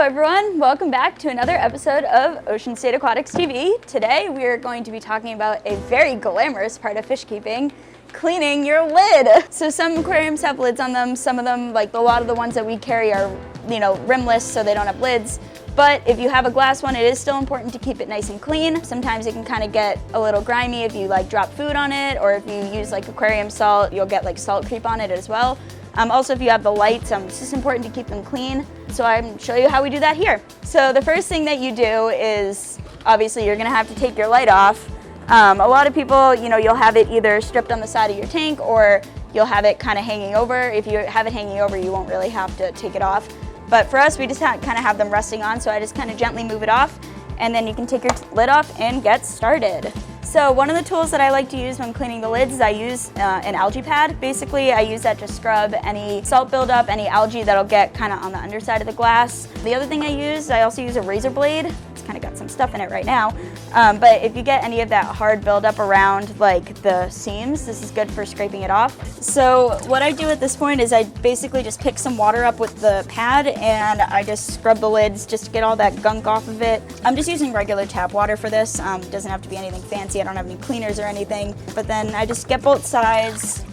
everyone, welcome back to another episode of Ocean State Aquatics TV. Today we are going to be talking about a very glamorous part of fish keeping, cleaning your lid. So some aquariums have lids on them, some of them, like a lot of the ones that we carry are, rimless, so they don't have lids. But if you have a glass one, it is still important to keep it nice and clean. Sometimes it can kind of get a little grimy if you drop food on it, or if you use aquarium salt, you'll get salt creep on it as well. Also, if you have the lights, it's just important to keep them clean. So I'm show you how we do that here. So the first thing that you do is, obviously you're gonna have to take your light off. A lot of people, you'll have it either stripped on the side of your tank or you'll have it kind of hanging over. If you have it hanging over, you won't really have to take it off. But for us, we just kind of have them resting on, so I just kind of gently move it off, and then you can take your lid off and get started. So one of the tools that I like to use when cleaning the lids is I use an algae pad. Basically, I use that to scrub any salt buildup, any algae that'll get kind of on the underside of the glass. The other thing I also use a razor blade. It's kind of got some stuff in it right now. But if you get any of that hard buildup around the seams, this is good for scraping it off. So what I do at this point is I basically just pick some water up with the pad and I just scrub the lids just to get all that gunk off of it. I'm just using regular tap water for this. It doesn't have to be anything fancy. I don't have any cleaners or anything. But then I just get both sides.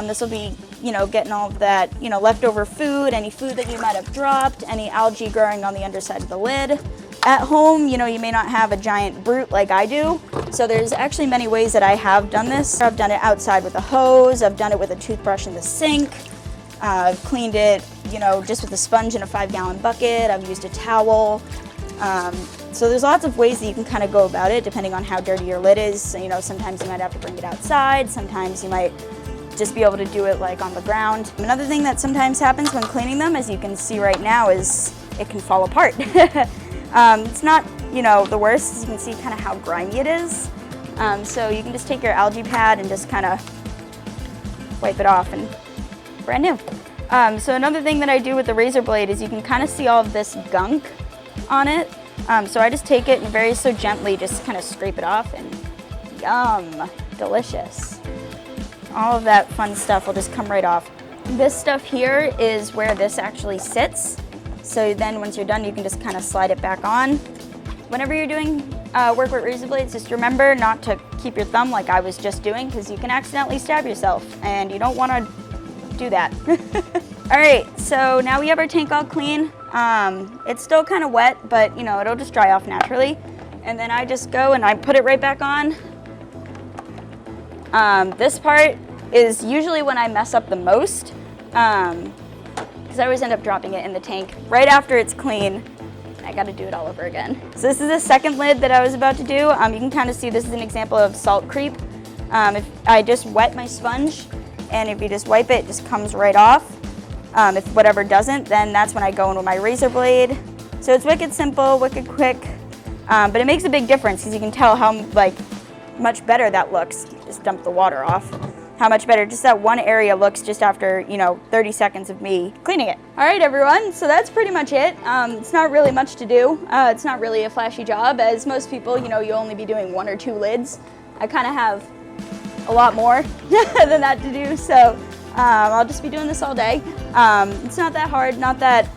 This will be, getting all of that, leftover food, any food that you might have dropped, any algae growing on the underside of the lid. At home, you may not have a giant brute like I do. So there's actually many ways that I have done this. I've done it outside with a hose. I've done it with a toothbrush in the sink. I've cleaned it, just with a sponge in a 5-gallon bucket. I've used a towel. So there's lots of ways that you can kind of go about it depending on how dirty your lid is. So, sometimes you might have to bring it outside. Sometimes you might just be able to do it on the ground. Another thing that sometimes happens when cleaning them, as you can see right now, is it can fall apart. It's not, the worst, as you can see kind of how grimy it is. So you can just take your algae pad and just kind of wipe it off and brand new. So another thing that I do with the razor blade is you can kind of see all of this gunk on it. So I just take it and very gently just kind of scrape it off and yum, delicious. All of that fun stuff will just come right off. This stuff here is where this actually sits. So then once you're done, you can just kind of slide it back on. Whenever you're doing work with razor blades, just remember not to keep your thumb like I was just doing, because you can accidentally stab yourself and you don't want to do that. All right, so now we have our tank all clean. It's still kind of wet, but it'll just dry off naturally. And then I just go and I put it right back on. This part is usually when I mess up the most, because I always end up dropping it in the tank right after it's clean. I got to do it all over again. So this is the second lid that I was about to do. You can kind of see this is an example of salt creep. If I just wet my sponge, and if you just wipe it, it just comes right off. If whatever doesn't, then that's when I go in with my razor blade. So it's wicked simple, wicked quick, but it makes a big difference because you can tell how much better that looks. Just dump the water off. How much better just that one area looks just after 30 seconds of me cleaning it. All right, everyone, so that's pretty much it. It's not really much to do. It's not really a flashy job. As most people, you'll only be doing 1 or 2 lids. I kind of have a lot more than that to do, so I'll just be doing this all day. It's not that hard, not that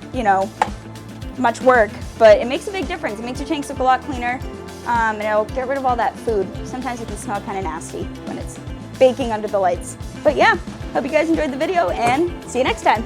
much work, but it makes a big difference. It makes your tanks look a lot cleaner, and it'll get rid of all that food. Sometimes it can smell kind of nasty when it's baking under the lights. But yeah, hope you guys enjoyed the video and see you next time.